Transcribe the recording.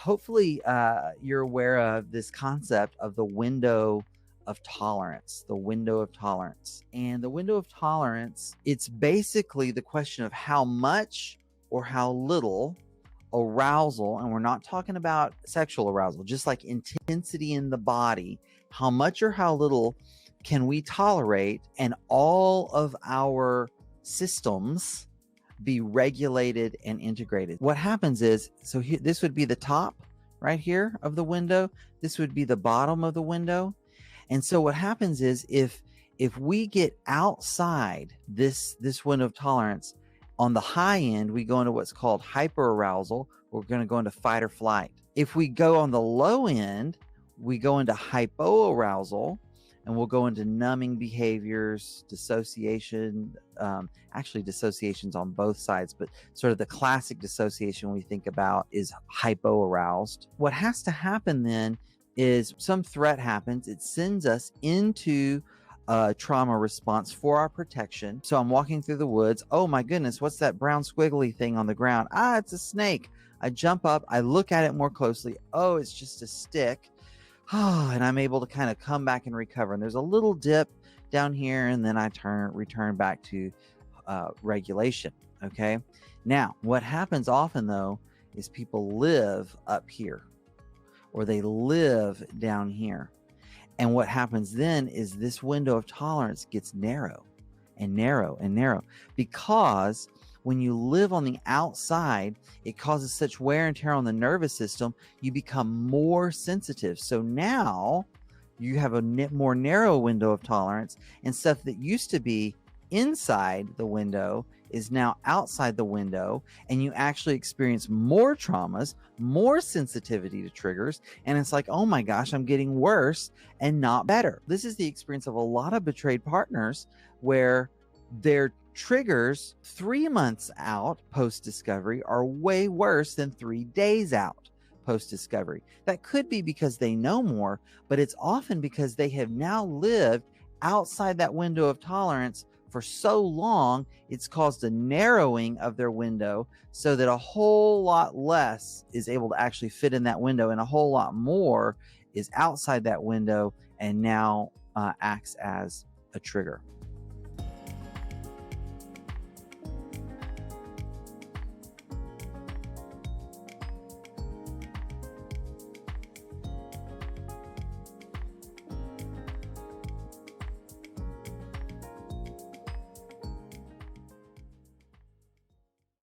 Hopefully, you're aware of this concept of the window of tolerance, the window of tolerance. And the window of tolerance, it's basically the question of how much or how little arousal, and we're not talking about sexual arousal, just like intensity in the body, how much or how little can we tolerate, and all of our systems be regulated and integrated. What happens is, so here, this would be the top right here of the window. This would be the bottom of the window. And so what happens is if we get outside this window of tolerance, on the high end, we go into what's called hyperarousal. We're going to go into fight or flight. If we go on the low end, we go into hypoarousal, and we'll go into numbing behaviors, dissociation. Actually, dissociation's on both sides, but sort of the classic dissociation we think about is hypoaroused. What has to happen then is some threat happens. It sends us into a trauma response for our protection. So I'm walking through the woods. Oh my goodness, what's that brown squiggly thing on the ground? Ah, it's a snake. I jump up, I look at it more closely. Oh, it's just a stick. And I'm able to kind of come back and recover. And there's a little dip down here, and then I return back to regulation. Okay. Now, what happens often though is people live up here, or they live down here. And what happens then is this window of tolerance gets narrow and narrow and narrow, because when you live on the outside, it causes such wear and tear on the nervous system. You become more sensitive. So now you have a more narrow window of tolerance, and stuff that used to be inside the window is now outside the window, and you actually experience more traumas, more sensitivity to triggers, and it's like, oh my gosh, I'm getting worse and not better. This is the experience of a lot of betrayed partners, where their triggers 3 months out post-discovery are way worse than 3 days out post-discovery. That could be because they know more, but it's often because they have now lived outside that window of tolerance for so long, it's caused a narrowing of their window, so that a whole lot less is able to actually fit in that window, and a whole lot more is outside that window and now acts as a trigger.